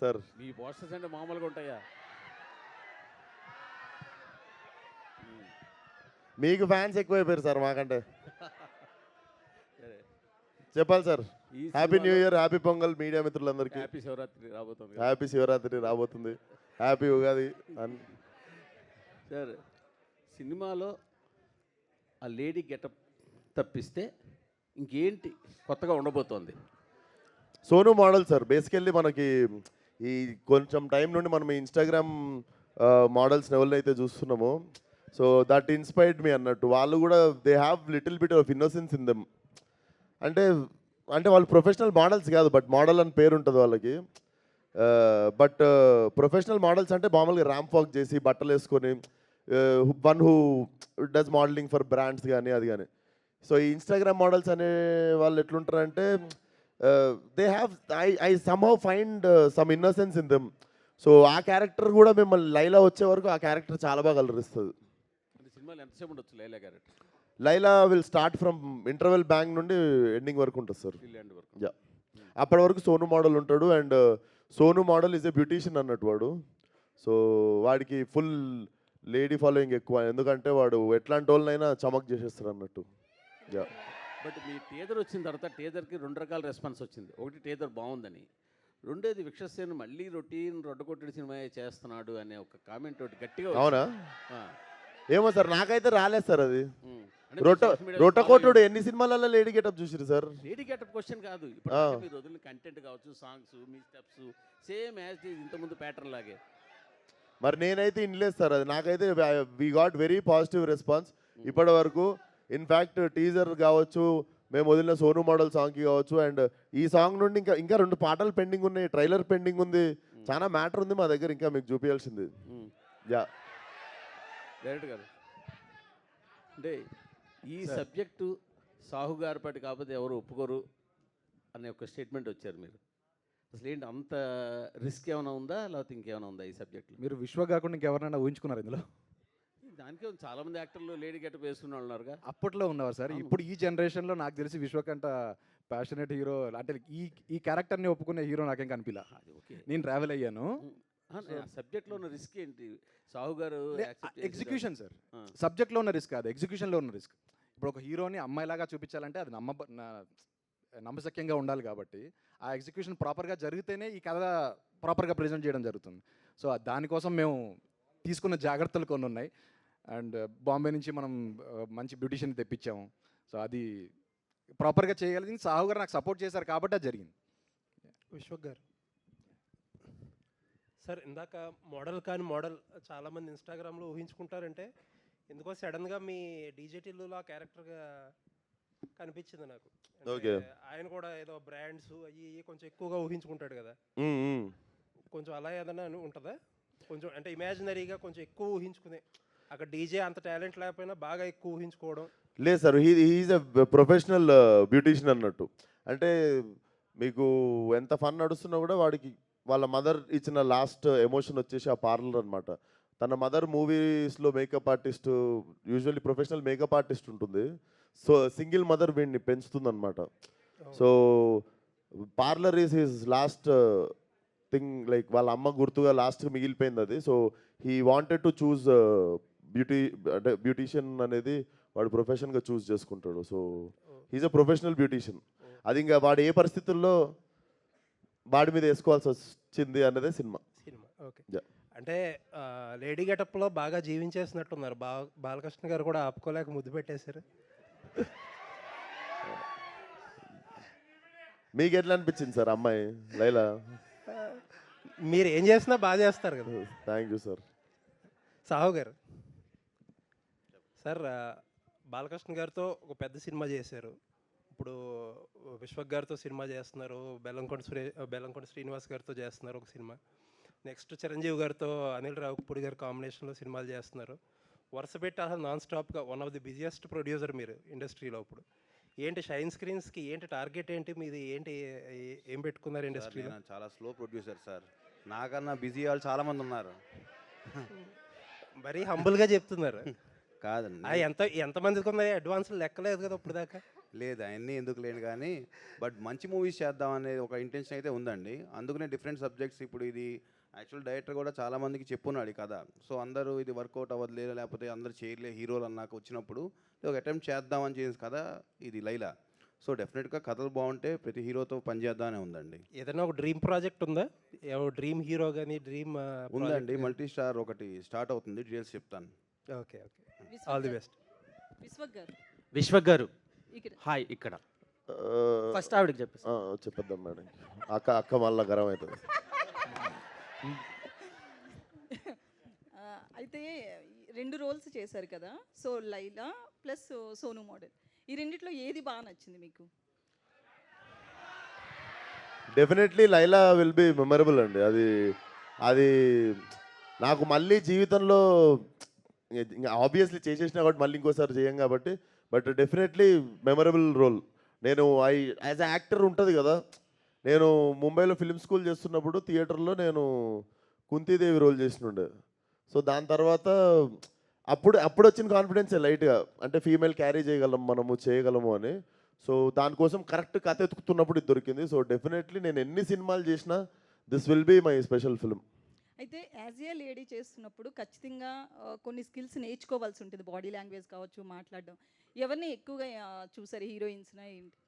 Sir మీ posters అంటే మామూలుగా ఉంటాయా? మీకు ఫ్యాన్స్ ఎక్కువైపోయారు సార్ మాకంటే. సరే, చెప్పాలి సార్. ఈ హ్యాపీ న్యూ సినిమాలో ఇయర్, హ్యాపీ పొంగల్ మీడియా మిత్రులందరికీ. హ్యాపీ శివరాత్రి రాబోతుంది కదా. హ్యాపీ శివరాత్రి రాబోతుంది, హ్యాపీ ఉగాది. సార్, సినిమాలో ఆ లేడీ గెటప్ తప్పిస్తే ఇంకేంటి కొత్తగా ఉండబోతోంది? Sonu model sir. బేసికల్లీ మనకి ఈ కొంచెం టైం నుండి మనం ఇన్స్టాగ్రామ్ మోడల్స్ని ఎవరినైతే చూస్తున్నామో, సో దట్ ఇన్స్పైర్డ్ మీ అన్నట్టు. వాళ్ళు కూడా they have little bit of innocence in them. అంటే అంటే వాళ్ళు ప్రొఫెషనల్ మోడల్స్ కాదు, బట్ మోడల్ అని పేరు ఉంటుంది వాళ్ళకి. బట్ ప్రొఫెషనల్ మోడల్స్ అంటే మామూలుగా ర్యాంప్ వాక్ చేసి బట్టలు వేసుకొని, one who does modeling for brands కానీ అది కానీ. సో ఈ ఇన్స్టాగ్రామ్ మోడల్స్ అనే వాళ్ళు ఎట్లుంటారంటే they have I somehow find some innocence in them. So ఆ క్యారెక్టర్ కూడా మిమ్మల్ని లైలా వచ్చే వరకు ఆ క్యారెక్టర్ చాలా బాగా అలరిస్తుంది. అంటే సినిమాలో ఎంతసేపు ఉండొచ్చు Laila character? Laila will start from interval bank నుండి ఎండింగ్ వరకు ఉంటుంది సార్. ఫిల్ ఎండ్ వరకు. యా, అప్పటి వరకు సోను మోడల్ ఉంటాడు. And Sonu model is a beautician అన్నట్టు వాడు. సో వాడికి ఫుల్ లేడీ ఫాలోయింగ్ ఎక్కువ, ఎందుకంటే వాడు ఎట్లాంటి వాళ్ళనైనా చమక్ చేసేస్తాడు అన్నట్టు. యా. బట్ మీ టీజర్ వచ్చిన తర్వాత టీజర్కి రెండు రకాల రెస్పాన్స్ వచ్చింది. ఒకటి టీజర్ బాగుందని, రెండోది విక్షసేన్ మళ్ళీ రొటీన్ రొడ్డకొట్టడి సినిమా చేస్తున్నాడు అనే ఒక కామెంట్ ఒకటి గట్టిగా వచ్చింది. అవునా? ఆ, ఏమో సార్, నాకైతే రాలేదు సార్ అది. ఉమ్. అంటే మీరు social media లో రొట్టకోటుడు follow ఎన్ని సినిమాలలో లేడీ గెటప్ చూసిరు సార్? లేడీ గెటప్ క్వశ్చన్ కాదు. ఇప్పుడు మీరు వదిలిన కంటెంట్ కావచ్చు, songs, me steps same as it ఇంతకుముందు ప్యాటర్న్ లాగే. మరి నేనైతే ఇన్లేదు సార్ అది. నాకైతే we got very positive response ఇప్పటి వరకు. ఇన్ఫ్యాక్ట్ టీజర్ కావచ్చు, మేము వదిలిన సోను మోడల్ సాంగ్కి కావచ్చు, అండ్ ఈ సాంగ్ నుండి ఇంకా ఇంకా 2 పాటలు పెండింగ్ ఉన్నాయి, ట్రైలర్ పెండింగ్ ఉంది, చాలా మ్యాటర్ ఉంది మా దగ్గర ఇంకా మీకు చూపించాల్సింది. యా. డైరెక్ట్ గారు, అంటే ఈ సబ్జెక్టు సాహు గారి పాటి కాకపోతే ఎవరు ఒప్పుకోరు అనే ఒక స్టేట్మెంట్ వచ్చారు మీరు. అసలు ఏంటి అంత రిస్క్ ఏమైనా ఉందా, లేకపోతే ఇంకేమైనా ఉందా ఈ సబ్జెక్ట్లో? మీరు విశ్వ కాకుండా ఇంకెవరైనా ఊహించుకున్నారు ఇందులో? దానికే చాలామంది యాక్టర్లు లేడీ గెటప్ వేసుకున్న వాళ్ళు ఉన్నారుగా. అప్పట్లో ఉన్నవారు సార్. ఇప్పుడు ఈ జనరేషన్లో నాకు తెలిసి విశ్వకంట ప్యాషనేట్ హీరో అంటే ఈ క్యారెక్టర్ని ఒప్పుకునే హీరో నాకేం కనిపిలా. అది ఓకే. నేను ట్రావెల్ అయ్యాను. సబ్జెక్ట్లో ఉన్న రిస్క్ ఏంటి? సాహు గారు ఎగ్జిక్యూషన్ సార్. సబ్జెక్ట్లో ఉన్న రిస్క్ కాదు, ఎగ్జిక్యూషన్లో ఉన్న రిస్క్. ఇప్పుడు ఒక హీరోని అమ్మాయిలాగా చూపించాలంటే అది నమ్మశక్యంగా ఉండాలి కాబట్టి ఆ ఎగ్జిక్యూషన్ ప్రాపర్గా జరిగితేనే ఈ కథ ప్రాపర్గా ప్రజెంట్ చేయడం జరుగుతుంది. సో దానికోసం మేము తీసుకున్న జాగ్రత్తలు కొన్ని ఉన్నాయి. అండ్ బాంబే నుంచి మనం మంచి బ్యూటిషియన్ తెప్పించాము. సో అది ప్రాపర్గా చేయగలిగింది సాహు గారు నాకు సపోర్ట్ చేశారు కాబట్టి అది జరిగింది. విశ్వక్ గారు సార్, ఇందాక మోడల్ కాని మోడల్ చాలామంది ఇన్స్టాగ్రామ్లో ఊహించుకుంటారంటే ఎందుకో సడన్గా మీ డీజేటీలో ఆ క్యారెక్టర్గా కనిపించింది నాకు. ఓకే. ఆయన కూడా ఏదో బ్రాండ్స్ అవి కొంచెం ఎక్కువగా ఊహించుకుంటాడు కదా, కొంచెం అలా ఏదైనా ఉంటుందా? కొంచెం అంటే ఇమాజినరీగా కొంచెం ఎక్కువ ఊహించుకునే, అక్కడ డీజే అంత టాలెంట్ లేకపోయినా బాగా ఎక్కువ ఊహించుకోవడం. లేదు sir, he's a professional beautician అన్నట్టు. అంటే మీకు ఎంత ఫన్ నడుస్తున్నా కూడా వాడికి వాళ్ళ మదర్ ఇచ్చిన లాస్ట్ ఎమోషన్ వచ్చేసి ఆ పార్లర్ అనమాట. తన మదర్ మూవీస్లో makeup artist, usually professional makeup artist ఉంటుంది. సో సింగిల్ మదర్ వీడిని పెంచుతుంది అనమాట. So parlour is his last thing, like వాళ్ళ అమ్మ గుర్తుగా లాస్ట్ మిగిలిపోయింది అది. So he wanted to choose అంటే బ్యూటీషియన్ అనేది వాడు ప్రొఫెషన్గా చూస్ చేసుకుంటాడు. So he's a professional beautician. అది ఇంకా వాడు ఏ పరిస్థితుల్లో వాడి మీద వేసుకోవాల్సి వచ్చింది అన్నదే సినిమా. ఓకే. అంటే లేడీ గెటప్లో బాగా జీవించేసినట్టున్నారు. బాలకృష్ణ గారు కూడా ఆపుకోలేక ముద్దు పెట్టేశారు. మీకు ఎట్లా అనిపించింది సార్ అమ్మాయి లైలా? మీరు ఏం చేసినా బాగా చేస్తారు కదా. Thank you sir. సాహు గారు సార్, బాలకృష్ణ గారితో ఒక పెద్ద సినిమా చేశారు, ఇప్పుడు విశ్వక్ గారితో సినిమా చేస్తున్నారు, బెల్లంకొండ శ్రీనివాస్ గారితో చేస్తున్నారు ఒక సినిమా, నెక్స్ట్ చిరంజీవి గారితో అనిల్ రావుపూడి గారి కాంబినేషన్లో సినిమాలు చేస్తున్నారు. వరుస పెట్టి అసలు నాన్ స్టాప్గా one of the busiest producer మీరు ఇండస్ట్రీలో. ఇప్పుడు ఏంటి షైన్ స్క్రీన్స్కి ఏంటి టార్గెట్ ఏంటి మీది, ఏంటి ఏం పెట్టుకున్నారు ఇండస్ట్రీలో? చాలా స్లో ప్రొడ్యూసర్ సార్, నాకన్నా బిజీ వాళ్ళు చాలామంది ఉన్నారు. మరీ హంబుల్గా చెప్తున్నారు కాదండి, ఎంతమందికి ఉన్నాయి అడ్వాన్స్లు లెక్కలేదు కదా ఇప్పుడు దాకా. లేదు అవన్నీ ఎందుకు లేను కానీ బట్ మంచి మూవీస్ చేద్దాం అనే ఒక ఇంటెన్షన్ అయితే ఉందండి. అందుకనే డిఫరెంట్ సబ్జెక్ట్స్ ఇప్పుడు ఇది యాక్చువల్ డైరెక్టర్ కూడా చాలామందికి చెప్పున్నాడు ఈ కథ. సో అందరూ ఇది వర్కౌట్ అవ్వదులే, లేకపోతే అందరూ చేయలే హీరోలు అన్నాక వచ్చినప్పుడు ఒక అటెంప్ట్ చేద్దామని చేసిన కథ ఇది లైలా. సో డెఫినెట్గా కథలు బాగుంటే ప్రతి హీరోతో పనిచేద్దామనే ఉందండి. ఏదైనా ఒక డ్రీమ్ ప్రాజెక్ట్ ఉందా? డ్రీమ్ హీరో కానీ డ్రీమ్ ఉందండి, మల్టీ స్టార్ ఒకటి స్టార్ట్ అవుతుంది, డీటెయిల్స్ చెప్తాను. Okay all the best. Vishwak garu ఇక్కడ హాయ్ ఇక్కడ ఫస్ట్ ఆవిడకి చెప్పేసి చెప్పేద్దాం మేడం. అక్క మళ్ళీ గరం అవుతుంది. అయితే 2 రోల్స్ చేశారు కదా, so Laila plus Sonu model, ఈ రెండిట్లో ఏది బాగా నచ్చింది మీకు? Definitely Laila will be memorable అండి. అది నాకు మళ్ళీ జీవితంలో ఆబ్వియస్లీ చేసేసినా కాబట్టి మళ్ళీ ఇంకోసారి చేయం కాబట్టి, బట్ డెఫినెట్లీ మెమరబుల్ రోల్. నేను యాజ్ అ యాక్టర్ ఉంటుంది కదా, నేను ముంబైలో ఫిల్మ్ స్కూల్ చేస్తున్నప్పుడు థియేటర్లో నేను కుంతీదేవి రోల్ చేసినుండే. సో దాని తర్వాత అప్పుడు వచ్చిన కాన్ఫిడెన్స్ లైట్గా, అంటే ఫీమేల్ క్యారీ చేయగలము అని. సో దానికోసం కరెక్ట్ కథ ఎత్తుకుతున్నప్పుడు ఇది దొరికింది. సో డెఫినెట్లీ నేను ఎన్ని సినిమాలు చేసినా this will be my special film. అయితే యాజ్ ఏ లేడీ చేస్తున్నప్పుడు ఖచ్చితంగా కొన్ని స్కిల్స్ నేర్చుకోవాల్సి ఉంటుంది, బాడీ లాంగ్వేజ్ కావచ్చు, మాట్లాడడం. ఎవరిని ఎక్కువగా చూసారు, హీరోయిన్స్నా ఏంటి?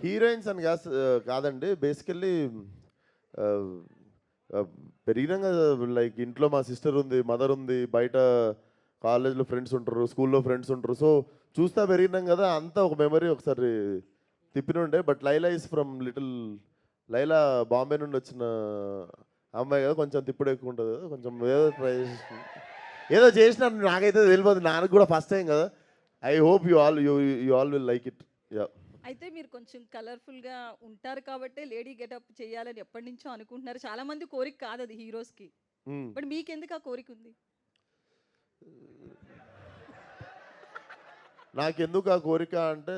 హీరోయిన్స్ అని కాదండి, బేసికల్లీ పెరిగినాక లైక్ ఇంట్లో మా సిస్టర్ ఉంది, మదర్ ఉంది, బయట కాలేజ్లో ఫ్రెండ్స్ ఉంటారు, స్కూల్లో ఫ్రెండ్స్ ఉంటారు. సో చూస్తా పెరిగినాం కదా, అంతా ఒక మెమరీ ఒకసారి తిప్పినుండే. But Laila is from Laila Bombay నుండి వచ్చిన అమ్మాయి కదా, కొంచెం తిప్పుడు ఎక్కువ ఉంటుంది కదా, కొంచెం ఏదో చేసిన నాకైతే తెలియదు, నాకు కూడా ఫస్ట్ టైం కదా. I hope you all will like it. Yeah. అయితే మీరు కొంచెం కలర్ఫుల్గా ఉంటారు కాబట్టి లేడీ గెటప్ చేయాలని ఎప్పటి నుంచో అనుకుంటున్నారు. చాలా మంది కోరిక కాదు అది హీరోస్కి, బట్ మీకెందుకు ఆ కోరిక ఉంది? నాకెందుకు ఆ కోరిక అంటే,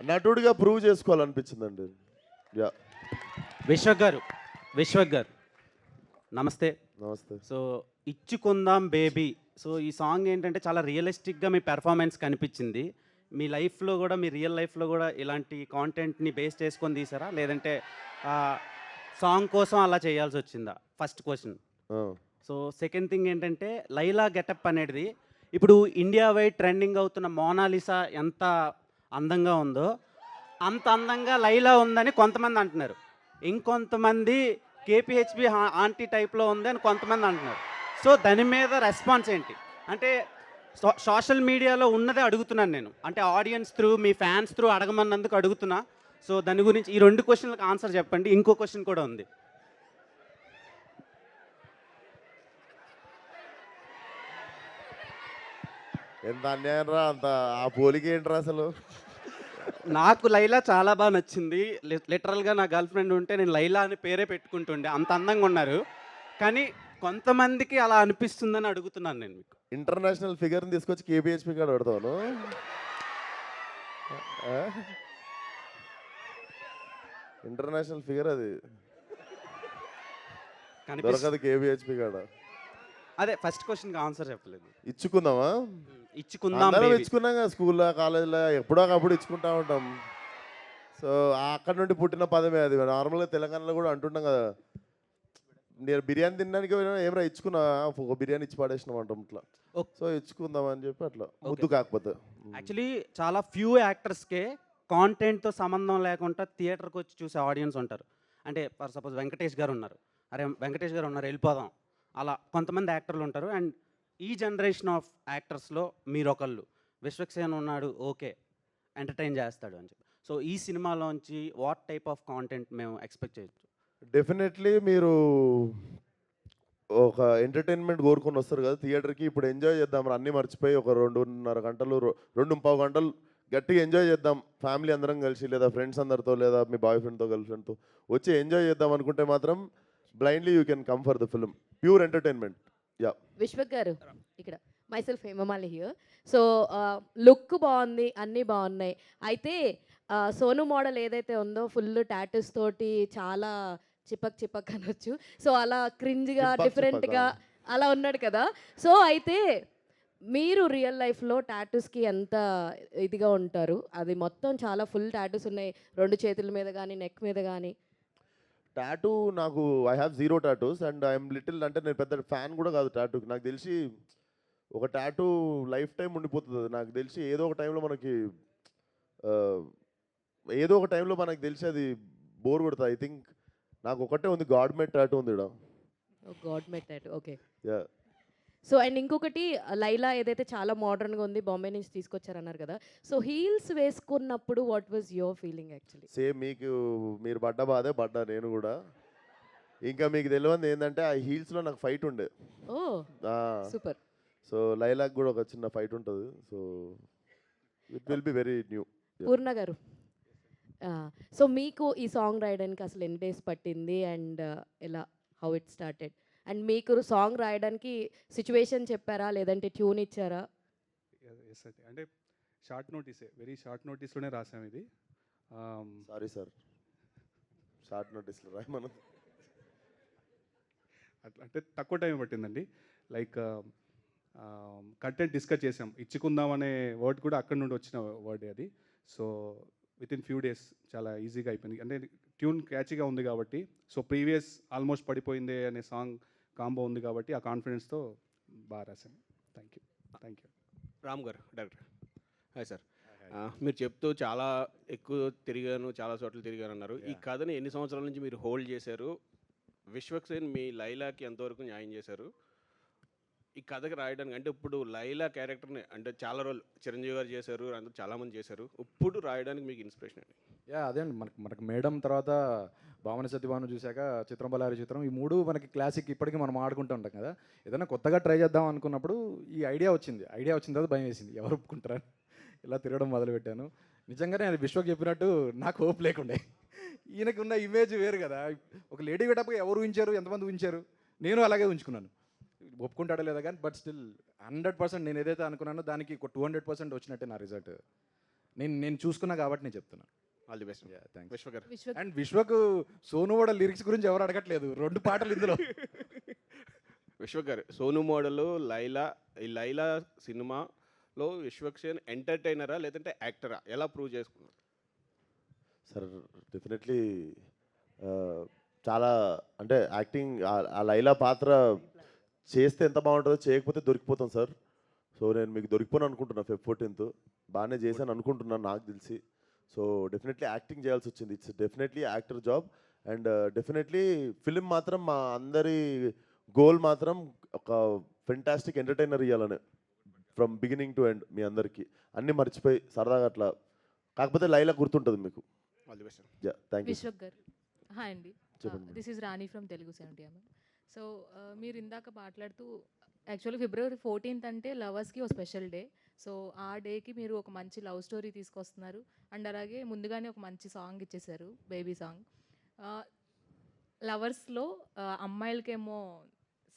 నటుడిగా ప్రూవ్ చేసుకోవాలనిపించిందండి. యా. విశ్వక్ గారు నమస్తే. నమస్తే. సో ఇచ్చుకుందాం బేబీ, సో ఈ సాంగ్ ఏంటంటే చాలా రియలిస్టిక్గా మీ పెర్ఫార్మెన్స్ కనిపించింది. మీ లైఫ్లో కూడా, మీ రియల్ లైఫ్లో కూడా ఇలాంటి కాంటెంట్ని బేస్ చేసుకొని తీసారా, లేదంటే సాంగ్ కోసం అలా చేయాల్సి వచ్చిందా? First question. So second thing ఏంటంటే, లైలా గెటప్ అనేది ఇప్పుడు ఇండియా వైడ్ ట్రెండింగ్ అవుతున్న మోనాలిసా ఎంత అందంగా ఉందో అంత అందంగా లైలా ఉందని కొంతమంది అంటున్నారు, ఇంకొంతమంది కేపీహెచ్బి ఆంటీ టైప్లో ఉంది అని కొంతమంది అంటున్నారు. సో దాని మీద రెస్పాన్స్ ఏంటి? అంటే సోషల్ మీడియాలో ఉన్నదే అడుగుతున్నాను నేను, అంటే ఆడియన్స్ త్రూ, మీ ఫ్యాన్స్ త్రూ అడగమన్నందుకు అడుగుతున్నా. సో దాని గురించి ఈ 2 క్వశ్చన్లకు ఆన్సర్ చెప్పండి. ఇంకో క్వశ్చన్ కూడా ఉంది. ఎంత అన్యాయం రా, అంత ఆ పోలిక ఏంట్రా అసలు? నాకు లైలా చాలా బాగా నచ్చింది. లిటరల్గా నా గర్ల్ ఫ్రెండ్ ఉంటే నేను లైలా అని పేరే పెట్టుకుంటుండే, అంత అందంగా ఉన్నారు. కానీ కొంతమందికి అలా అనిపిస్తుందని అడుగుతున్నాను నేను మీకు. ఇంటర్నేషనల్ ఫిగర్ని తీసుకొచ్చి కేబిహెచ్పి కాడ పెడతాను. ఇంటర్నేషనల్ ఫిగర్ అది దొరకదు కేబిహెచ్పి కాడ. అదే ఫస్ట్ క్వశ్చన్కి ఆన్సర్ చెప్పలేదు. ఇచ్చుకుందామా? ఇచ్చుకుందాం అందరం baby. ఇచ్చుకున్నాం కదా, స్కూల్లో కాలేజీలో ఎప్పుడో ఒకప్పుడు ఇచ్చుకుంటా ఉంటాం. సో అక్కడ నుండి పుట్టిన పదమే అది. నార్మల్గా తెలంగాణలో కూడా అంటుంటాం కదా, నేను బిర్యానీ తినడానికి ఏమైనా ఇచ్చుకున్నా, ఒక బిర్యానీ ఇచ్చి పడేసినాం అంటాం ఇట్లా. సో ఇచ్చుకుందాం అని చెప్పి అట్లా ముద్దు కాకపోతే. యాక్చువల్లీ చాలా ఫ్యూ యాక్టర్స్కే కాంటెంట్తో సంబంధం లేకుండా థియేటర్కి వచ్చి చూసే ఆడియన్స్ ఉంటారు. అంటే ఫర్ సపోజ్ వెంకటేష్ గారు ఉన్నారు, అరే వెంకటేష్ గారు ఉన్నారు వెళ్ళిపోదాం, అలా కొంతమంది యాక్టర్లు ఉంటారు. అండ్ ఈ జనరేషన్ ఆఫ్ యాక్టర్స్లో మీరు ఒకళ్ళు, విశ్వక్సేన్ ఉన్నాడు, ఓకే ఎంటర్టైన్ చేస్తాడు అని చెప్పి. సో ఈ సినిమాలోంచి వాట్ టైప్ ఆఫ్ కాంటెంట్ మేము ఎక్స్పెక్ట్ చేయొచ్చు? డెఫినెట్లీ మీరు ఒక ఎంటర్టైన్మెంట్ కోరుకొని వస్తారు కదా థియేటర్కి, ఇప్పుడు ఎంజాయ్ చేద్దాం, అన్నీ మర్చిపోయి ఒక 2.5 గంటలు 2.25 గంటలు గట్టిగా ఎంజాయ్ చేద్దాం ఫ్యామిలీ అందరం కలిసి, లేదా ఫ్రెండ్స్ అందరితో, లేదా మీ బాయ్ ఫ్రెండ్తో, గర్ల్ ఫ్రెండ్తో వచ్చి ఎంజాయ్ చేద్దాం అనుకుంటే మాత్రం blindly you can come for the film. Pure entertainment. Yeah. Vishwak garu ఇక్కడ, myself Hemamali here. So look బాగుంది, అన్నీ బాగున్నాయి. అయితే సోను మోడల్ ఏదైతే ఉందో ఫుల్ టాటూస్ తోటి చాలా చిపక్ చిపక్ అనొచ్చు. సో అలా క్రింజ్గా చిపక్ డిఫరెంట్గా చిపక్ అలా ఉన్నాడు కదా. సో అయితే మీరు రియల్ లైఫ్లో టాటూస్కి ఎంత ఇదిగా ఉంటారు? అది మొత్తం చాలా ఫుల్ టాటూస్ ఉన్నాయి, 2 చేతుల మీద కానీ నెక్ మీద కానీ. టాటూ నాకు I have 0 tattoos and I'm little, అంటే నేను పెద్ద ఫ్యాన్ కూడా కాదు టాటూకి. నాకు తెలిసి ఒక టాటూ లైఫ్ టైం ఉండిపోతుంది. నాకు తెలిసి ఏదో ఒక టైంలో మనకి ఏదో ఒక టైంలో మనకు తెలిసి అది బోర్ కొడుతుంది. ఐ థింక్ నాకు ఒకటే ఉంది, గాడ్ మేడ్ టాటూ ఉంది ఇక్కడ. God made tattoo, okay. Yeah. So and ఇంకొకటి లైలా ఏదైతే చాలా మోడర్న్గా ఉంది, బాంబే నుంచి తీసుకొచ్చారన్నారు కదా. సో హీల్స్ వేసుకున్నప్పుడు what was your feeling actually? Same మీరు పడ్డ బాధే పడ్డా నేను కూడా. ఇంకా మీకు తెలియదు ఏంటంటే ఆ హీల్స్లో నాకు ఫైట్ ఉండే. ఓ సూపర్. సో లైలాక్ కూడా ఒక చిన్న ఫైట్ ఉంటుంది. So it will be very new. Poorna garu, so మీకు ఈ సాంగ్ రాయడానికి అసలు ఎన్ని డేస్ పట్టింది అండ్ ఎలా, హౌ ఇట్ స్టార్టెడ్? అండ్ మీకు సాంగ్ రాయడానికి సిచ్యువేషన్ చెప్పారా లేదంటే ట్యూన్ ఇచ్చారా? ఎస్ అండి, అంటే షార్ట్ నోటీసే, వెరీ షార్ట్ నోటీస్లోనే రాసాం ఇది. సారీ సార్, షార్ట్ నోటీస్లో రాయమను. అట్లా అంటే తక్కువ టైం పట్టిందండి. లైక్ కంటెంట్ డిస్కస్ చేసాం. ఇచ్చుకుందాం అనే వర్డ్ కూడా అక్కడ నుండి వచ్చిన వర్డే అది. So with in few days చాలా ఈజీగా అయిపోయింది. అంటే ట్యూన్ క్యాచీగా ఉంది కాబట్టి. సో ప్రీవియస్ ఆల్మోస్ట్ పడిపోయిందే అనే సాంగ్ కాంబో ఉంది కాబట్టి ఆ కాన్ఫిడెన్స్తో బాగా రాశాను. Thank you. రామ్ గారు, డైరెక్టర్. Hi sir. మీరు చెప్తూ చాలా ఎక్కువ తిరిగాను, చాలా చోట్ల తిరిగాను అన్నారు. ఈ కథని ఎన్ని సంవత్సరాల నుంచి మీరు హోల్డ్ చేశారు? విశ్వక్సేన్ మీ లైలాకి ఎంతవరకు న్యాయం చేశారు ఈ కథకి రాయడానికి? అంటే ఇప్పుడు లైలా క్యారెక్టర్ని అంటే చాలా రోజులు చిరంజీవి గారు చేశారు, అందరూ చాలామంది చేశారు. ఇప్పుడు రాయడానికి మీకు ఇన్స్పిరేషన్ అండి? అదే అండి, మనకు మేడం తర్వాత భావన సత్యభావన చూశాక చిత్రం బలారి చిత్రం, ఈ 3 మనకి క్లాసిక్, ఇప్పటికీ మనం ఆడుకుంటూ ఉంటాం కదా. ఏదైనా కొత్తగా ట్రై చేద్దాం అనుకున్నప్పుడు ఈ ఐడియా వచ్చిన తర్వాత భయం వేసింది, ఎవరు ఒప్పుకుంటారా, ఇలా తిరగడం మొదలుపెట్టాను. నిజంగానే అది విశ్వకు చెప్పినట్టు నాకు హోప్ లేకుండే. ఈయనకు ఉన్న ఇమేజ్ వేరు కదా. ఒక లేడీ గెటప్గా ఎవరు ఊహించారు, ఎంతమంది ఊహించారు, నేను అలాగే ఉంచుకున్నాను. ఒప్పుకుంటాడో లేదా కానీ బట్ స్టిల్ 100% నేను ఏదైతే అనుకున్నానో దానికి 200% వచ్చినట్టే నా రిజల్ట్. నేను చూసుకున్నా కాబట్టి నేను చెప్తున్నాను. All the best. థ్యాంక్స్. విశ్వ గారు. అండ్ విశ్వకు సోను కూడా లిరిక్స్ గురించి ఎవరు అడగట్లేదు, 2 పాటలు ఇందులో. విశ్వ గారు, సోను మోడలు లైలా, ఈ లైలా సినిమాలో విశ్వక్సేన్ ఎంటర్టైనరా లేదంటే యాక్టరా, ఎలా ప్రూవ్ చేసుకున్నారు? సార్ డెఫినెట్లీ చాలా, అంటే యాక్టింగ్ ఆ లైలా పాత్ర చేస్తే ఎంత బాగుంటుందో, చేయకపోతే దొరికిపోతాం సార్. సో నేను మీకు దొరికిపోను అనుకుంటున్నా. Feb 14th బాగానే చేశాను అనుకుంటున్నాను నాకు తెలిసి. సో డెఫినెట్లీ యాక్టింగ్ చేయాల్సి వచ్చింది. It's definitely actor job. And definitely film మాత్రం మా అందరి గోల్ మాత్రం ఒక ఫెంటాస్టిక్ ఎంటర్టైనర్ ఇవ్వాలనే, ఫ్రమ్ బిగినింగ్ టు ఎండ్. మీ అందరికీ అన్నీ మర్చిపోయి సరదాగా అట్లా, కాకపోతే లైలా గుర్తుంటుంది మీకు. All the best. Thank you. Vishwak garu, hi అండి. చెప్పండి. This is Rani from Telugu 70. So మీరు ఇందాక మాట్లాడుతూ యాక్చువల్లీ February 14th అంటే లవర్స్కి ఒక స్పెషల్ డే. సో ఆ డేకి మీరు ఒక మంచి లవ్ స్టోరీ తీసుకొస్తున్నారు అండ్ అలాగే ముందుగానే ఒక మంచి సాంగ్ ఇచ్చేసారు, బేబీ సాంగ్. లవర్స్లో అమ్మాయిలకేమో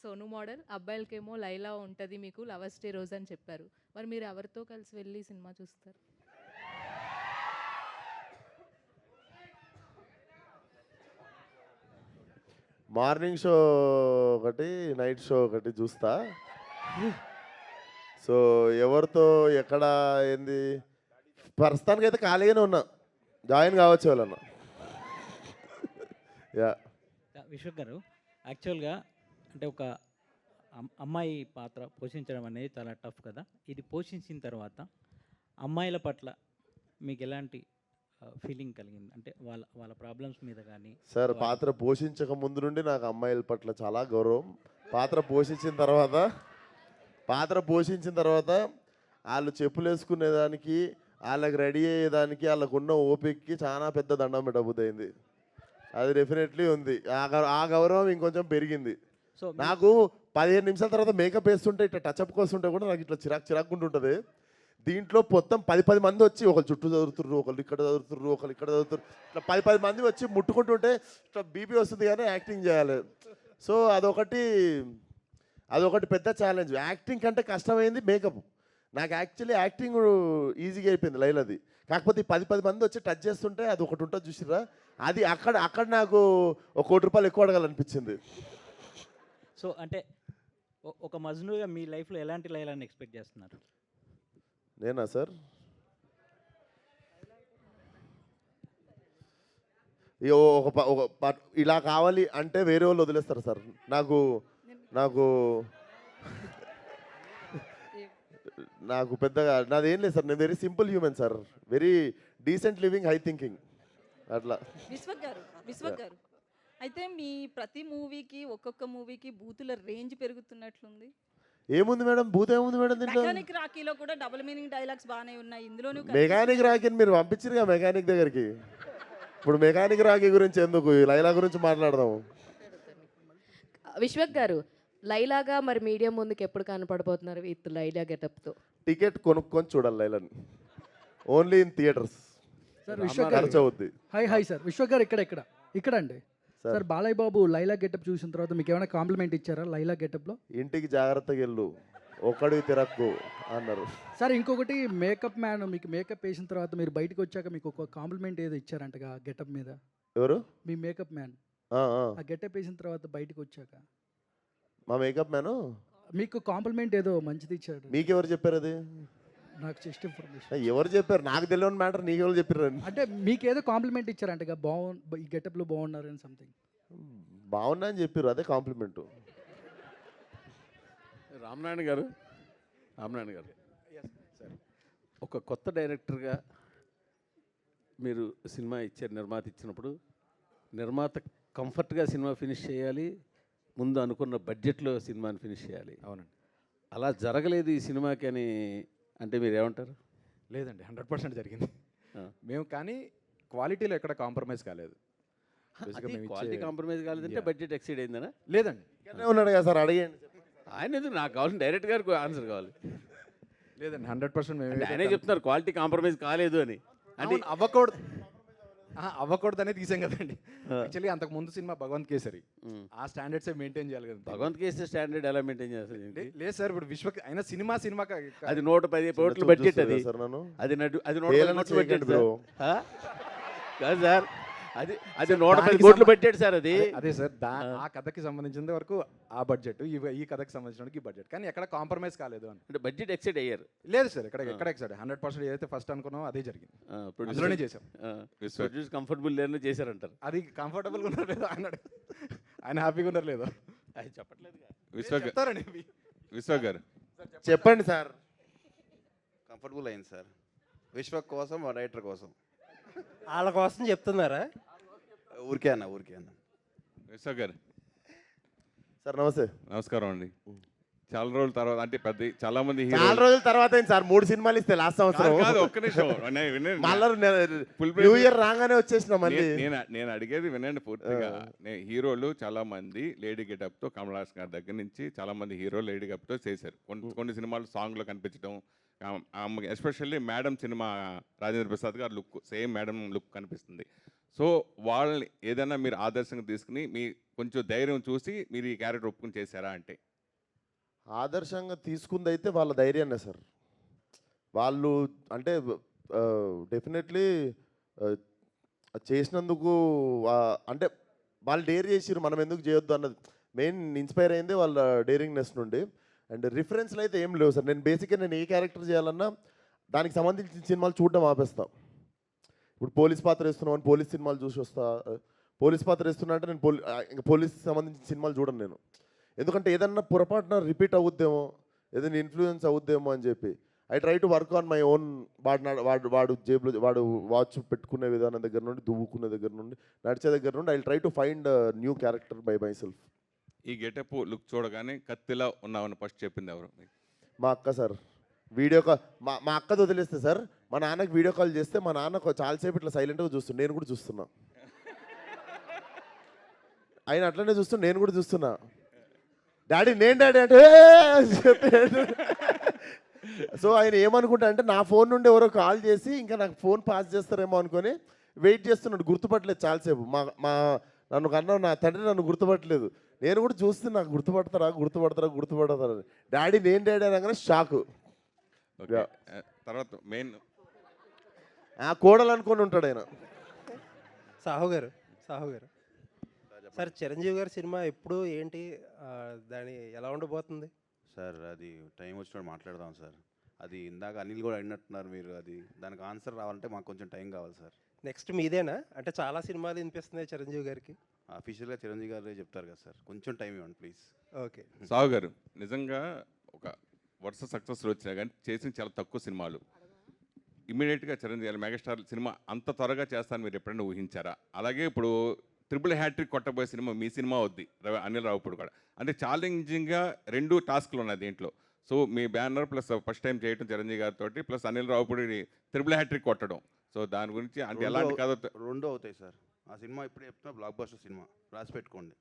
సోను మోడల్, అబ్బాయిలకేమో లైలా ఉంటుంది మీకు లవర్స్ డే రోజు అని చెప్పారు. మరి మీరు ఎవరితో కలిసి వెళ్ళి సినిమా చూస్తారు? మార్నింగ్ షో ఒకటి, నైట్ షో ఒకటి చూస్తా. సో ఎవరితో ఎక్కడ ఏంది, ప్రస్తుతానికి అయితే ఖాళీగానే ఉన్నా, జాయిన్ కావచ్చు వాళ్ళన్నా. యా. విశ్వక్ గారు, యాక్చువల్గా అంటే ఒక అమ్మాయి పాత్ర పోషించడం అనేది చాలా టఫ్ కదా. ఇది పోషించిన తర్వాత అమ్మాయిల పట్ల మీకు ఎలాంటి ఫీలింగ్ కలిగింది? అంటే వాళ్ళ ప్రాబ్లమ్స్ మీద కానీ. సార్ పాత్ర పోషించక ముందు నుండి నాకు అమ్మాయిల పట్ల చాలా గౌరవం. పాత్ర పోషించిన తర్వాత వాళ్ళు చెప్పులు వేసుకునేదానికి, వాళ్ళకి రెడీ అయ్యేదానికి, వాళ్ళకు ఉన్న ఓపికకి చాలా పెద్ద దండం పెట్టబుద్దయింది. అది డెఫినెట్లీ ఉంది. ఆ గౌరవం ఇంకొంచెం పెరిగింది. సో నాకు 15 నిమిషాల తర్వాత మేకప్ వేస్తుంటే ఇట్లా టచ్అప్ వస్తుంటే కూడా నాకు ఇట్లా చిరాక్కుంటుంటుంది. దీంట్లో మొత్తం 10 మంది వచ్చి ఒకరు చుట్టూ చదువుతుర్రు, ఒకరు ఇక్కడ చదువుతుర్రు, ఒకరు ఇక్కడ చదువుతుర్రు, ఇట్లా 10 మంది వచ్చి ముట్టుకుంటుంటే ఇట్లా బీపీ వస్తుంది కానీ యాక్టింగ్ చేయాలి. సో అదొకటి పెద్ద ఛాలెంజ్. యాక్టింగ్ కంటే కష్టమైంది మేకప్. నాకు యాక్చువల్లీ యాక్టింగ్ ఈజీగా అయిపోయింది లైలది. కాకపోతే ఈ 10 మంది వచ్చి టచ్ చేస్తుంటే అది ఒకటి ఉంటుంది చూసిరా, అది అక్కడ నాకు ఒక ₹1 కోటి ఎక్కువ అడగాలనిపించింది. సో అంటే ఒక మజ్నుగా మీ లైఫ్లో ఎలాంటి లైలాన్ని ఎక్స్పెక్ట్ చేస్తున్నారు? నేనా సార్? ఇలా కావాలి అంటే వేరే వాళ్ళు వదిలేస్తారు సార్. నాకు నాకు పెద్దగా నాదేం లేదు సార్. నేను very simple human sir, very decent living, high thinking అట్లా. విశ్వక్ గారు అయితే మీ ప్రతి మూవీకి ఒక్కొక్క మూవీకి బూతుల రేంజ్ పెరుగుతున్నట్లుంది. ఏముంది మేడం, బూత్ ఏముంది మేడం దీంట్లో? మెకానిక్ రాకీలో కూడా డబుల్ మీనింగ్ డైలాగ్స్ బాగానే ఉన్నాయి, ఇందులోనూ మెకానిక్ రాకీని మీరు పంపించారుగా మెకానిక్ దగ్గరికి. ఇప్పుడు మెకానిక్ రాకీ గురించి ఎందుకు, ఈ లైలా గురించి మాట్లాడదాము. విశ్వక్ గారు, లైలాగా మరి మీడియం ముందుకు ఎప్పుడు కనపడబోతున్నారు విత్ లైలా గెటప్తో? టికెట్ కొనుక్కొని చూడాలి లైలాని, only in theatres. Sir Vishwak garu, ఖర్చు అవుద్ది. Hi sir. విశ్వక్ గారు ఇక్కడ అండి సార్. బాలయ్య బాబు లైలా గెటప్ చూసిన తర్వాత మీకు ఏమైనా కాంప్లిమెంట్ ఇచ్చారా లైలా గెటప్లో? ఇంటికి జాగ్రత్తగా వెళ్ళు, ఒక్కడికి తిరక్కు అన్నారు సార్. ఇంకొకటి మేకప్ మ్యాన్ మీకు మేకప్ వేసిన తర్వాత మీరు బయటకు వచ్చాక మీకు ఒక కాంప్లిమెంట్ ఏదో ఇచ్చారంటగా గెటప్ మీద? ఎవరు? మీ మేకప్ మ్యాన్. ఆ గెటప్ వేసిన తర్వాత బయటకు వచ్చాక మా మేకప్ మ్యాను మీకు కాంప్లిమెంట్ ఏదో మంచిది ఇచ్చాడు. మీకెవరు చెప్పారు అది? నాకు జస్ట్ ఇన్ఫర్మేషన్. ఎవరు చెప్పారు? నాకు తెలియని మ్యాటర్ నీకెవరు చెప్పారు? అంటే మీకు ఏదో కాంప్లిమెంట్ ఇచ్చారంటగా, ఈ గెటప్లో బాగున్నారు అని సంథింగ్. బాగున్నా అని చెప్పారు, అదే కాంప్లిమెంట్. రామనారాయణ గారు ఒక కొత్త డైరెక్టర్గా మీరు సినిమా ఇచ్చారు, నిర్మాత ఇచ్చినప్పుడు నిర్మాత కంఫర్ట్గా సినిమా ఫినిష్ చేయాలి, ముందు అనుకున్న బడ్జెట్లో సినిమాని ఫినిష్ చేయాలి. అవునండి. అలా జరగలేదు ఈ సినిమాకి అని అంటే మీరు ఏమంటారు? లేదండి, 100% జరిగింది. మేము కానీ క్వాలిటీలో ఎక్కడ కాంప్రమైజ్ కాలేదు. క్వాలిటీ కాంప్రమైజ్ కాలేదంటే బడ్జెట్ ఎక్సీడ్ అయిందనా? లేదండి, ఉన్నాడు కదా సార్, అడిగండి. ఆయన ఎందుకు, నాకు కావాల్సిన డైరెక్ట్ గారికి ఆన్సర్ కావాలి. లేదండి, 100% మేము ఆయనే చెప్తున్నారు క్వాలిటీ కాంప్రమైజ్ కాలేదు అని. అంటే అవ్వకూడదనే తీసాం కదండి. యాక్చువల్లీ అంతకు ముందు సినిమా భగవంత్ కేసరి, ఆ స్టాండర్డ్సే మెయింటైన్ చేయాలి కదా. భగవంత్ కేసరి స్టాండర్డ్ ఎలా మెయింటైన్ చేస్తారు? లేదు సార్, ఇప్పుడు విశ్వక్ అయినా సినిమా అది 110 కోట్ల బడ్జెట్, అది 110 కోట్ల బడ్జెట్ కాదు సార్, అది 110 కోట్ల బడ్జెట్ సార్. అది అదే సార్, ఆ కథకి సంబంధించిన వరకు ఆ బడ్జెట్, ఈ కథకి సంబంధించిన ఈ బడ్జెట్, కానీ ఎక్కడ కాంప్రమైజ్ కాలేదు అని. అంటే బడ్జెట్ ఎక్సైడ్ అయ్యారు? లేదు సార్, ఎక్కడ ఎక్సైడ్ 100% ఏదైతే ఫస్ట్ అనుకున్నామో అదే జరిగింది. అందులోనే చేసాం. ప్రొడ్యూస్ కంఫర్టబుల్ లేదని చేశారంటారు. అది కంఫర్టబుల్గా ఉన్నారు లేదు అన్నాడు, ఆయన హ్యాపీగా ఉన్నారు లేదు అది చెప్పట్లేదు. విశ్వక్ గారు చెప్పండి సార్. కంఫర్టబుల్ అయింది సార్, విశ్వక్ కోసం, రైటర్ కోసం. వాళ్ళ కోసం చెప్తున్నారా? ఊరికే అన్న. విశ్వక్ గారు సార్ నమస్తే. నమస్కారం అండి. చాలా రోజుల తర్వాత, అంటే చాలా మంది చాలా రోజుల తర్వాత అయింది సార్, 3 సినిమాలు ఇస్తే లాస్ట్ సంవత్సరం. ఒక్క నిమిషం, న్యూ ఇయర్ రాగానే వచ్చేసిన మళ్ళీ. నేను అడిగేది వినండి పూర్తిగా. హీరోలు చాలా మంది లేడీ గెటప్తో, కమల్ హాసన్ గారి దగ్గర నుంచి చాలా మంది హీరోలు లేడీ గెటప్తో చేశారు. కొన్ని సినిమాలు సాంగ్లో కనిపించడం, especially madam cinema Rajendra Prasad గారు లుక్ సేమ్ మేడం లుక్ కనిపిస్తుంది. సో వాళ్ళని ఏదైనా మీరు ఆదర్శంగా తీసుకుని మీ కొంచెం ధైర్యం చూసి మీరు ఈ క్యారెక్టర్ ఒప్పుకుని చేశారా? అంటే ఆదర్శంగా తీసుకుంది అయితే వాళ్ళ ధైర్యాన్నే సార్. వాళ్ళు అంటే డెఫినెట్లీ చేసినందుకు అంటే వాళ్ళు డేర్ చేసిరు, మనం ఎందుకు చేయొద్దు అన్నది మెయిన్ ఇన్స్పైర్ అయింది వాళ్ళ డేరింగ్నెస్ నుండి. అండ్ రిఫరెన్స్లు అయితే ఏం లేవు సార్. నేను బేసిక్గా నేను ఏ క్యారెక్టర్ చేయాలన్నా దానికి సంబంధించిన సినిమాలు చూడడం ఆపేస్తాను. ఇప్పుడు పోలీస్ పాత్ర వేస్తున్నామని పోలీస్ సినిమాలు చూసి వస్తా. పోలీస్ పాత్ర వేస్తున్నా అంటే నేను ఇంకా పోలీస్ సంబంధించిన సినిమాలు చూడను నేను. ఎందుకంటే ఏదన్నా పొరపాటున రిపీట్ అవుద్దేమో, ఏదైనా ఇన్ఫ్లుయెన్స్ అవుద్దేమో అని చెప్పి I try to work on my own. వాడు జేబులో వాడు వాచ్ పెట్టుకునే విధానం దగ్గర నుండి, దువ్వుకునే దగ్గర నుండి, నడిచే దగ్గర నుండి I try to find new character by my self. ఈ గెటప్ లుక్ చూడగానే కత్తిలా ఉన్నామని ఫస్ట్ చెప్పింది ఎవరు? మా అక్క సార్. వీడియో కాల్ మా అక్కది వదిలేస్తే సార్, మా నాన్నకి వీడియో కాల్ చేస్తే మా నాన్న చాలాసేపు ఇట్లా సైలెంట్గా చూస్తున్నా, నేను కూడా చూస్తున్నా. ఆయన అట్లనే చూస్తున్నా, నేను కూడా చూస్తున్నా. డాడీ అంటే సో ఆయన ఏమనుకుంటా అంటే నా ఫోన్ నుండి ఎవరో కాల్ చేసి ఇంకా నాకు ఫోన్ పాస్ చేస్తారేమో అనుకొని వెయిట్ చేస్తున్నాడు. గుర్తుపట్టలేదు చాలాసేపు. నన్ను కన్నా నా తండ్రి నన్ను గుర్తుపట్టలేదు. నేను కూడా చూస్తే నాకు గుర్తుపడతారా. డాడీ నేను డాడీ అనగానే షాకు. Okay Yeah. తర్వాత మెయిన్ ఆ కోడలు అనుకొని ఉంటాడు ఆయన. సాహు గారు సార్ చిరంజీవి గారి సినిమా ఎప్పుడు ఏంటి దాని ఎలా ఉండబోతుంది? సార్ అది టైం వచ్చినప్పుడు మాట్లాడదాం సార్. అది ఇందాక అనిల్ కూడా అడిగినట్టున్నారు మీరు. అది దానికి ఆన్సర్ రావాలంటే మాకు కొంచెం టైం కావాలి సార్. నెక్స్ట్ మీదేనా? అంటే చాలా సినిమాలు వినిపిస్తున్నాయి చిరంజీవి గారికి. అఫీషియల్గా చిరంజీవి గారే చెప్తారు కదా సార్. కొంచెం టైం ఇవ్వండి ప్లీజ్. ఓకే. సాహు గారు నిజంగా ఒక వరుస సక్సెస్లు వచ్చినా కానీ చేసిన చాలా తక్కువ సినిమాలు. ఇమీడియట్గా చిరంజీవి గారు మెగాస్టార్ సినిమా అంత త్వరగా చేస్తాను మీరు ఎప్పుడైనా ఊహించారా? అలాగే ఇప్పుడు ట్రిపుల్ హ్యాట్రిక్ కొట్టబోయే సినిమా మీ సినిమా వద్ది అనిల్ రావుపూడి కూడా. అంటే ఛాలెంజింగ్గా 2 టాస్క్లు ఉన్నాయి దీంట్లో. సో మీ బ్యానర్ ప్లస్ ఫస్ట్ టైం చేయటం చిరంజీవి గారితో plus Anil Ravipudi triple hattrick కొట్టడం. సో దాని గురించి అంటే ఎలాంటి కథ? 2 అవుతాయి సార్. ఆ సినిమా ఇప్పుడే చెప్తున్నా, బ్లాక్ బస్టర్ సినిమా, రాసి పెట్టుకోండి.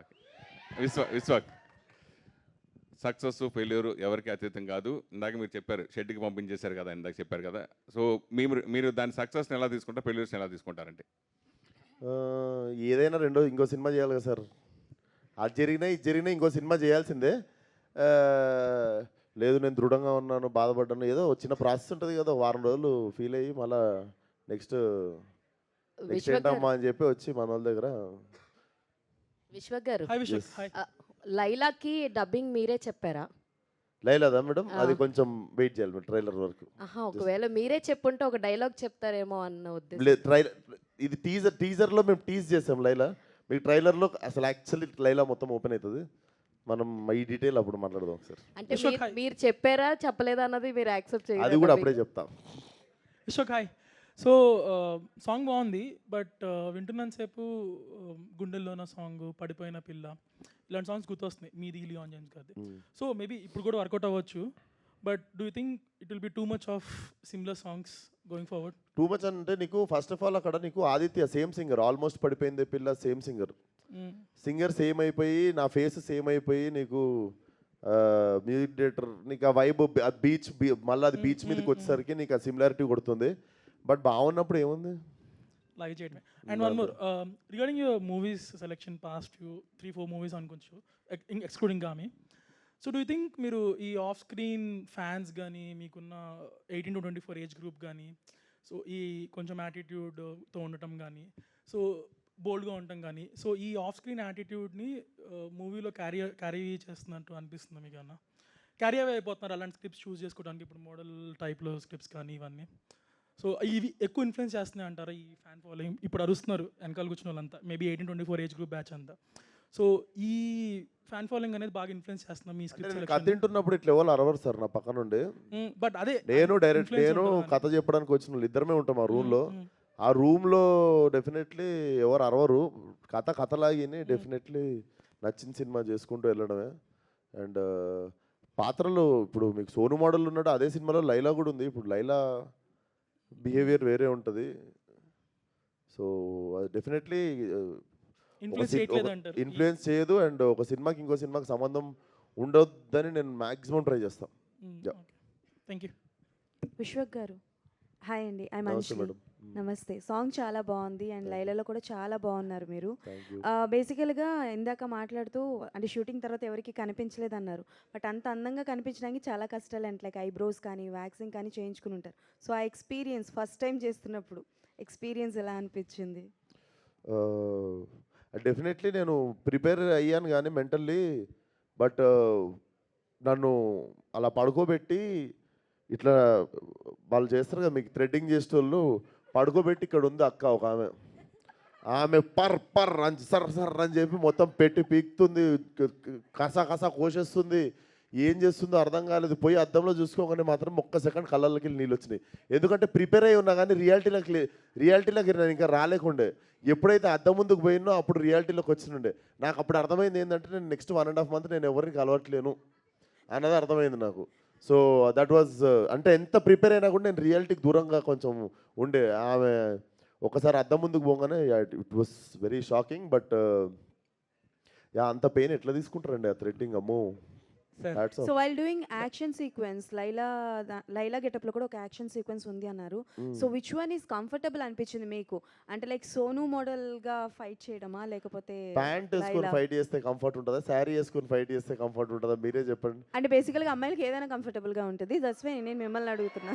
ఓకే. విశ్వాక్ సక్సెస్ ఫెయిల్యూర్ ఎవరికి అతీతం కాదు. ఇందాక మీరు చెప్పారు షెడ్కి పంపించేశారు కదా, ఇందాక చెప్పారు కదా. సో మీరు దాని సక్సెస్ని ఎలా తీసుకుంటారు, ఫెయిల్యూర్స్ని ఎలా తీసుకుంటారంటే? ఏదైనా ఇంకో సినిమా చేయాలి కదా సార్. అది జరిగినా ఇంకో సినిమా చేయాల్సిందే. లేదు నేను దృఢంగా ఉన్నాను, బాధపడ్డాను, ఏదో చిన్న ప్రాసెస్ ఉంటుంది కదా, వారం రోజులు ఫీల్ అయ్యి మళ్ళీ నెక్స్ట్ ఏంటమ్మా అని చెప్పి వచ్చి మన వాళ్ళ దగ్గర. విశ్వక్ గారు, Yes. లైలాకి డబ్బింగ్ మీరే చెప్పారా? లైలాదా మేడం? అది కొంచెం వెయిట్ చేయాలి మీరు ట్రైలర్ వరకు. ఒకవేళ మీరే చెప్పుంటే ఒక డైలాగ్ చెప్తారేమో అన్న ఉద్దేశం. లేదు, ఇది టీజర్లో మేము టీజ్ చేసాం లైలా. మీకు ట్రైలర్లో అసలు యాక్చువల్లీ లైలా మొత్తం ఓపెన్ అవుతుంది. మనం ఈ డీటెయిల్ అప్పుడు మాట్లాడదాం సార్. అంటే మీరు చెప్పారా చెప్పలేదా అన్నది మీరు యాక్సెప్ట్ చేయాలి. అది కూడా అప్పుడే చెప్తాం. విశ్వక్ హాయ్. సో సాంగ్ బాగుంది, బట్ వింటున్నంతసేపు గుండెల్లోన సాంగ్, పడిపోయిన పిల్ల, ఇలాంటి సాంగ్స్ గుర్తొస్తున్నాయి మీది లియాన్ జేమ్స్ గారిది. సో మేబీ ఇప్పుడు కూడా వర్కౌట్ అవ్వచ్చు, but do you think it will B too much of similar songs going forward? Too much అంటే నీకు ఫస్ట్ ఆఫ్ ఆల్ అక్కడ నీకు ఆదిత్య సేమ్ సింగర్, ఆల్మోస్ట్ పడిపోయింది పిల్ల సేమ్ సింగర్ సేమ్ అయిపోయి, నా ఫేస్ సేమ్ అయిపోయి, నీకు మ్యూజిక్ డైరెక్టర్ నీకు ఆ వైబ్ బీచ్ మళ్ళీ అది బీచ్ మీదకి వచ్చేసరికి నీకు ఆ సిమిలారిటీ కొడుతుంది. బట్ బాగున్నప్పుడు ఏముంది లైక్ చేయడమే. And one more regarding your movies selection, past 3-4 movies అనుకోవచ్చు excluding Gaami. So do you think మీరు ఈ ఆఫ్ స్క్రీన్ ఫ్యాన్స్ కానీ, మీకున్న 18 to 24 ఏజ్ గ్రూప్ కానీ, సో ఈ కొంచెం యాటిట్యూడ్తో ఉండటం కానీ, సో బోల్డ్గా ఉండటం కానీ, సో ఈ ఆఫ్ స్క్రీన్ యాటిట్యూడ్ని మూవీలో క్యారీ చేస్తున్నట్టు అనిపిస్తుంది మీకు? అన్న క్యారీ అవే అయిపోతున్నారు అలాంటి స్క్రిప్ట్స్ చూస్ చేసుకోవడానికి, ఇప్పుడు మోడల్ టైప్లో స్క్రిప్ట్స్ కానీ ఇవన్నీ. సో ఇవి ఎక్కువ ఇన్ఫ్లుయెన్స్ చేస్తున్నాయి అంటారా ఈ ఫ్యాన్ ఫాలోయింగ్? ఇప్పుడు అరుస్తున్నారు వెనకాల కూర్చున్న వాళ్ళంతా, maybe 18 to 24 age group batch అంతా. సో ఈ ఫ్యాన్ ఫాలోయింగ్ అనేది బాగా ఇన్ఫ్లుయెన్స్ చేస్తున్నాం మీ స్క్రిప్ట్. కథ తింటున్నప్పుడు ఇట్లా ఎవరు అరవరు సార్ నా పక్క నుండి. బట్ అదే నేను కథ చెప్పడానికి వచ్చిన వాళ్ళు ఇద్దరమే ఉంటాం ఆ రూమ్లో. ఆ రూమ్లో డెఫినెట్లీ ఎవరు అరవరు. కథలాగిని డెఫినెట్లీ నచ్చిన సినిమా చేసుకుంటూ వెళ్ళడమే. అండ్ పాత్రలు ఇప్పుడు మీకు సోను మోడల్ ఉన్నాడు, అదే సినిమాలో లైలా కూడా ఉంది. ఇప్పుడు లైలా బిహేవియర్ వేరే ఉంటుంది. సో డెఫినెట్లీ ఇన్ఫ్లుయెన్స్ చేయదు. అండ్ ఒక సినిమాకి ఇంకో సినిమాకి సంబంధం ఉండొద్దని నేను మ్యాక్సిమం ట్రై చేస్తాను. Thank you. Vishwak garu hi అండి. ఐ నమస్తే మేడం. నమస్తే. సాంగ్ చాలా బాగుంది అండ్ లైలాలో కూడా చాలా బాగున్నారు మీరు. బేసికల్గా ఇందాక మాట్లాడుతూ అంటే షూటింగ్ తర్వాత ఎవరికి కనిపించలేదు అన్నారు, బట్ అంత అందంగా కనిపించడానికి చాలా కష్టాలు అంటే లైక్ ఐబ్రోస్ కానీ వ్యాక్సింగ్ కానీ చేయించుకుని ఉంటారు. సో ఆ ఎక్స్పీరియన్స్ ఫస్ట్ టైం చేస్తున్నప్పుడు ఎక్స్పీరియన్స్ ఎలా అనిపించింది? డెఫినెట్లీ నేను ప్రిపేర్ అయ్యాను కానీ మెంటల్లీ, బట్ నన్ను అలా పడుకోబెట్టి ఇట్లా వాళ్ళు చేస్తారు కదా మీకు థ్రెడ్డింగ్ చేసేటోళ్ళు, పడుకోబెట్టి ఇక్కడ ఉంది అక్క ఒక ఆమె పర్ అని సర్ అని చెప్పి మొత్తం పెట్టి పీకుతుంది, కసా కోసేస్తుంది, ఏం చేస్తుందో అర్థం కాలేదు. పోయి అద్దంలో చూసుకోగానే మాత్రం ఒక్క సెకండ్ కళ్ళకి నీళ్ళు వచ్చినాయి. ఎందుకంటే ప్రిపేర్ అయి ఉన్నా కానీ రియాలిటీలోకి నేను ఇంకా రాలేకుండే. ఎప్పుడైతే అద్దం ముందుకు పోయినో అప్పుడు రియాలిటీలోకి వచ్చినుండే. నాకు అప్పుడు అర్థమైంది ఏంటంటే నేను నెక్స్ట్ 1.5 months నేను ఎవరికి కలవట్లేను అన్నది అర్థమైంది నాకు. సో దట్ వాజ్ అంటే ఎంత ప్రిపేర్ అయినా కూడా నేను రియాలిటీకి దూరంగా కొంచెం ఉండే. ఆమె ఒకసారి అద్దం ముందుకు పోగానే it was very shocking. But అంత పెయిన్ ఎట్లా తీసుకుంటారండి ఆ థ్రెడ్డింగ్? అమ్మో Hats off. So while doing action sequence Laila గెటప్లో కూడా ఒక యాక్షన్ సీక్వెన్స్ ఉంది అన్నారు. So which one is comfortable అనిపించింది మీకు? అంటే లైక్ సోను మోడల్గా ఫైట్ చేయడమా లేకపోతే ప్యాంట్ వేసుకొని ఫైట్ చేస్తే కంఫర్ట్ ఉంటుందా, శారీ వేసుకొని ఫైట్ చేస్తే కంఫర్ట్ ఉంటుందా, మీరే చెప్పండి. అంటే బేసికల్గా అమ్మాయిలకి ఏదైనా కంఫర్టబుల్గా ఉంటుంది. దట్స్ వై నేను మిమ్మల్ని అడుగుతున్నా.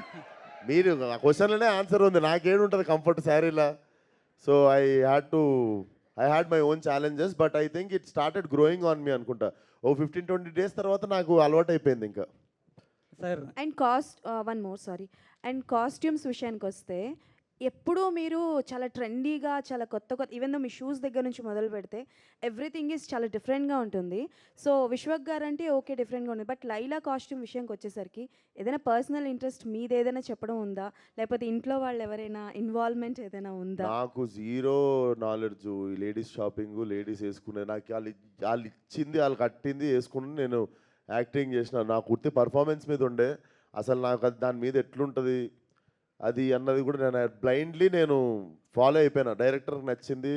మీరు ఆ క్వశ్చన్లోనే ఆన్సర్ ఉంది. నాకేడు ఉంటుంది కంఫర్ట్ శారీలా. So I had my own challenges, but I think it started growing on me అనుకుంటా. ఓ 15-20 డేస్ తర్వాత నాకు అలవాటు అయిపోయింది ఇంకా. Sir and one more sorry, and costumes విషయానికి వస్తే ఎప్పుడూ మీరు చాలా ట్రెండీగా చాలా కొత్త ఈవెన్ దో మీ షూస్ దగ్గర నుంచి మొదలు పెడితే ఎవ్రీథింగ్ ఈజ్ చాలా డిఫరెంట్గా ఉంటుంది. సో విశ్వక్ గారు అంటే ఓకే డిఫరెంట్గా ఉంటుంది, బట్ లైలా కాస్ట్యూమ్ విషయానికి వచ్చేసరికి ఏదైనా పర్సనల్ ఇంట్రెస్ట్ మీది ఏదైనా చెప్పడం ఉందా, లేకపోతే ఇంట్లో వాళ్ళు ఎవరైనా ఇన్వాల్వ్మెంట్ ఏదైనా ఉందా? నాకు జీరో నాలెడ్జ్ ఈ లేడీస్ షాపింగ్, లేడీస్ వేసుకునే, నాకు వాళ్ళు ఇచ్చింది వాళ్ళు కట్టింది వేసుకుని నేను యాక్టింగ్ చేసిన. నాకు ఉత్తి పర్ఫార్మెన్స్ మీద ఉండే, అసలు నాకు అది దాని మీద ఎట్లుంటుంది అది అన్నది కూడా నేను బ్లైండ్లీ నేను ఫాలో అయిపోయినా. డైరెక్టర్కి నచ్చింది,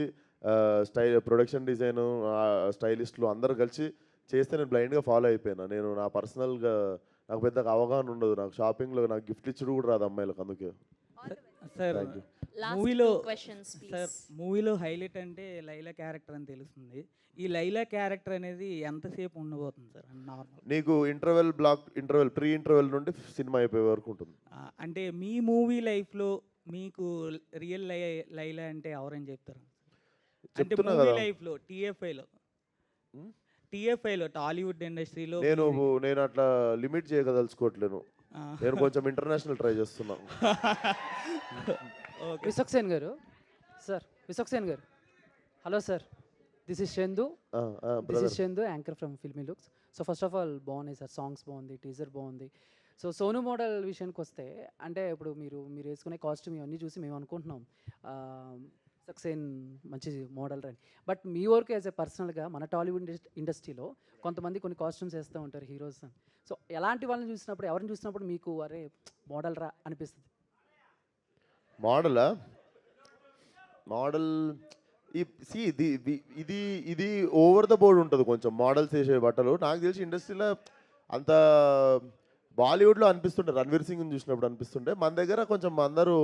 ప్రొడక్షన్ డిజైను, స్టైలిస్టులు అందరూ కలిసి చేస్తే నేను బ్లైండ్గా ఫాలో అయిపోయినా. నేను నా పర్సనల్గా నాకు పెద్దగా అవగాహన ఉండదు. నాకు షాపింగ్లో నాకు గిఫ్ట్ ఇచ్చుడు కూడా రాదు అమ్మాయిలకు. అందుకే సార్ మూవీలో హైలైట్ అంటే లైలా క్యారెక్టర్ అని తెలుస్తుంది. ఈ లైలా క్యారెక్టర్ అనేది ఎంతసేపు ఉండబోతుంది సార్ నార్మల్? నీకు ప్రీ ఇంటర్వెల్ నుండి సినిమా అయిపోయే వరకు ఉంటుంది. అంటే మీ మూవీ లైఫ్లో మీకు రియల్ లైలా అంటే ఎవరని చెప్తారు? అంటే మూవీ లైఫ్లో టీఎఫ్ఐలో టాలీవుడ్ ఇండస్ట్రీలో నేను అట్లా లిమిట్ చేయగదలుచుకోవట్లేను. నేను కొంచెం ఇంటర్నేషనల్ ట్రై చేస్తున్నాను. విశ్వక్సేన్ గారు, సార్ విశ్వక్సేన్ గారు, hello sir, this is Chandu, anchor from filmy looks. So first of all బాగున్నాయి సార్, సాంగ్స్ బాగుంది, టీజర్ బాగుంది. సో సోను మోడల్ విషయానికి వస్తే అంటే ఇప్పుడు మీరు వేసుకునే కాస్ట్యూమ్ ఇవన్నీ చూసి మేము అనుకుంటున్నాం సక్సేన్ మంచి మోడల్ అని. బట్ మీ వరకు యాజ్ ఎ పర్సనల్గా మన టాలీవుడ్ ఇండస్ట్రీలో కొంతమంది కొన్ని కాస్ట్యూమ్స్ వేస్తూ ఉంటారు హీరోస్ అని. సో ఎలాంటి వాళ్ళని చూసినప్పుడు, ఎవరిని చూసినప్పుడు మీకు అరే మోడల్ రా అనిపిస్తుంది? మోడల్ ఇది ఓవర్ ద బోర్డ్ ఉంటుంది కొంచెం మోడల్స్ వేసే బట్టలు. నాకు తెలిసి ఇండస్ట్రీలో అంత బాలీవుడ్లో అనిపిస్తుండే, రణ్వీర్ సింగ్ని చూసినప్పుడు అనిపిస్తుండే. మన దగ్గర కొంచెం అందరూ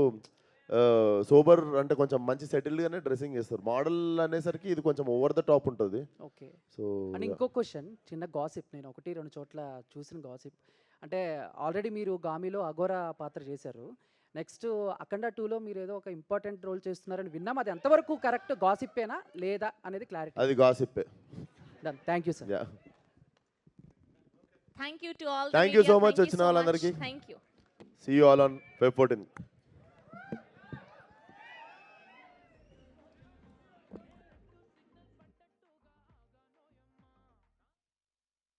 సోబర్ అంటే కొంచెం మంచి సెటిల్డ్గానే డ్రెస్సింగ్ చేస్తారు. మోడల్ అనేసరికి ఇది కొంచెం ఓవర్ ద టాప్ ఉంటుంది. ఓకే. సో అండ్ ఇంకో క్వశ్చన్, చిన్న గాసిప్, నేను 1-2 చోట్ల చూసిన గాసిప్ అంటే ఆల్రెడీ మీరు గామిలో అఘోరా పాత్ర చేశారు. నెక్స్ట్ అఖండ 2లో మీరు ఏదో ఒక ఇంపార్టెంట్ రోల్ చేస్తున్నారని విన్నాం. అది ఎంతవరకు కరెక్ట్, గాసిప్పేనా లేదా అనేది క్లారిటీ? అది గాసిప్పే. Done, thank you sir. Thank you so much వచ్చిన వాళ్ళందరికీ. Thank you. See you all on Feb 14.